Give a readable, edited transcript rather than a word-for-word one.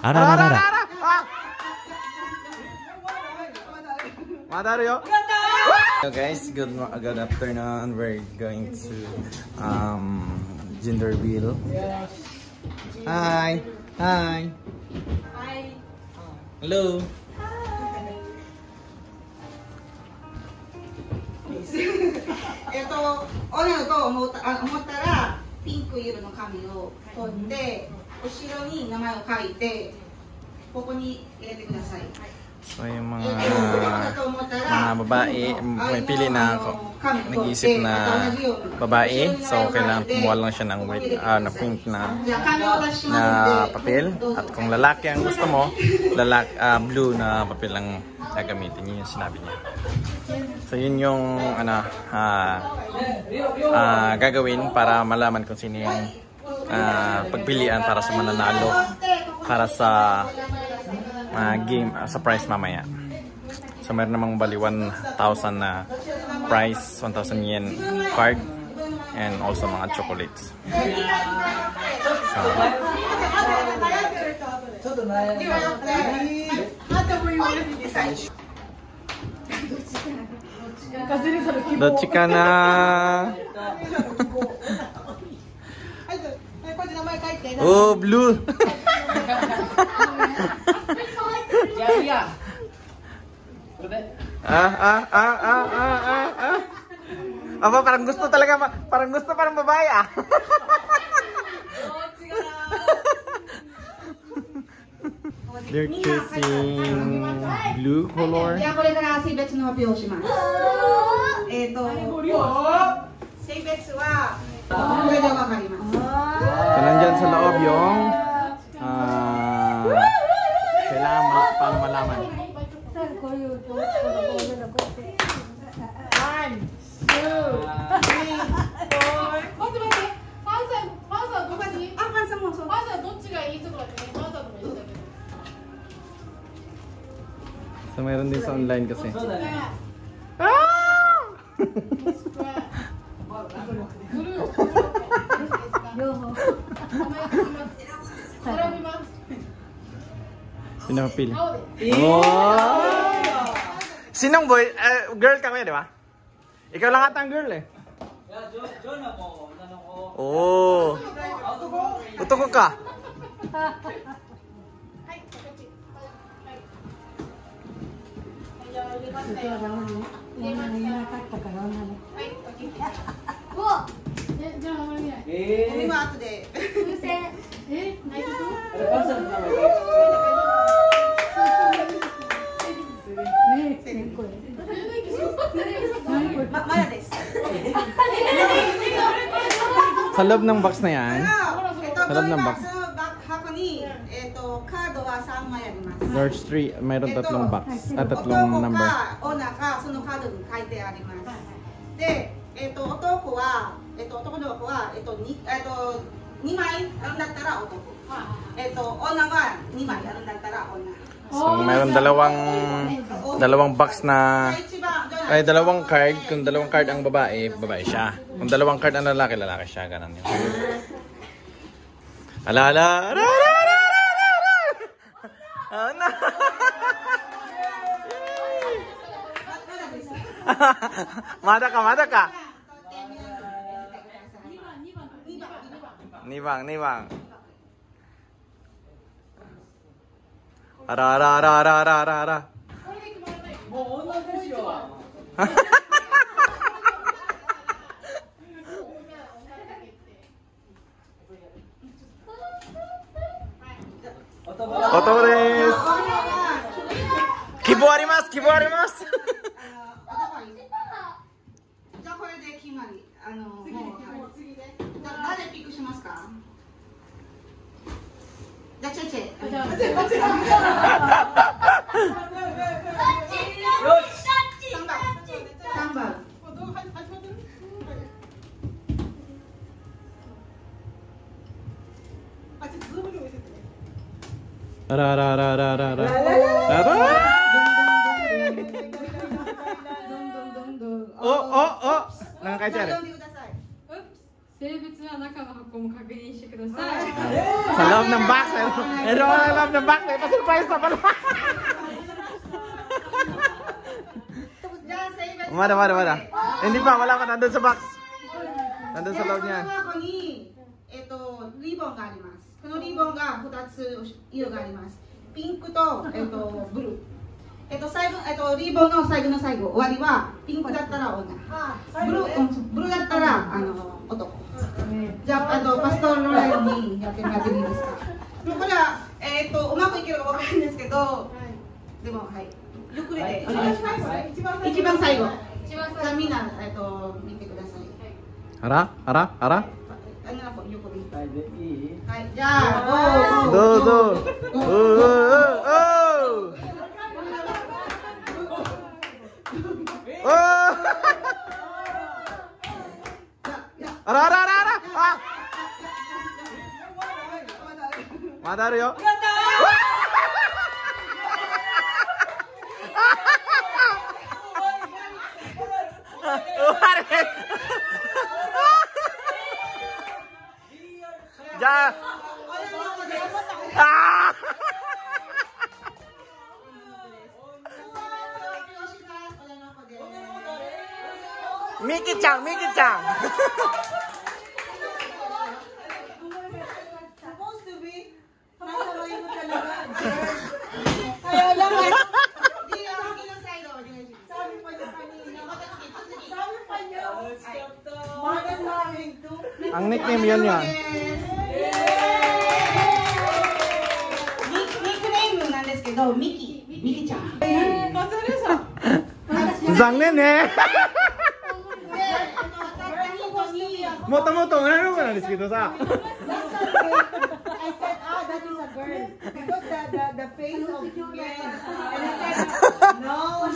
Arararara. Madario. Hello guys, good afternoon. We're going to gender reveal. Hi. Hi. Hi. Hello.思ったらピンク色の紙を取って後ろに名前を書いてここに入れてください。 So yung mga babae, may pili na ako. Nag-iisip na babae, so kailangan kumuha lang siya ng na pink na papel. At kung lalaki ang gusto mo, blue na papel ang gagamitin. Yun yung sinabi niya. So yun yung gagawin para malaman kung sino yung pagpilian para sa mananalo para sa game sa prize mamaya. So meron namang bali 1,000 na prize, 1,000 yen card, and also mga chocolates. So, Dochi ka na? Oh, blue! Apa parang gusto talaga parang babae ah. They're choosing blue color. So nandyan sa loob yung kailangan paano malaman. 'So mayroon din sa online kasi. Pinapili. Oh! Sinong boy? Girl kami, di ba? Ikaw lang ata ang girl eh. Oh! Uto ka. Sa loob ng box na yan. Sa loob ng box. There's 3, mayroon tatlong box at tatlong number. So mayroon dalawang box na ay dalawang card. Kung dalawang card ang babae, babae siya. Kung dalawang card ang lalaki, lalaki siya. Ganun yun. Ala. Mada ka. Nibang. Ara. Oto desu. Kibo arimasu. Oh. Nakakaitari. 性別は中の箱も確認してください。 Sa loob ng box. Meron ko sa loob ng box. May pa-surprise na pala. Wala. Hindi pa, wala ka. Nandun sa box. Nandun sa loob niya. ここにリボンがあります。このリボンが2つ色があります。ピンクとブルー。最後リボンの最後の最後終わりはピンクだったら女。ブルーだったら男。じゃあパストロラインにやってもらっていいですか。これはうまくいけるかわかるんですけど、でもはい。ゆっくりでお願いします。一番最後。じゃあみんな見てください。Ara? ゆっくり。はい。じゃあどうぞ。Ara. Ma daあるよ。じゃあ。ミキちゃん。Ang nickname yun yan. Nickname なんですけど、ミキちゃん。残念ね。もともと女の子なんですけどさ。I said, that is a girl because the face of men. And I said, no,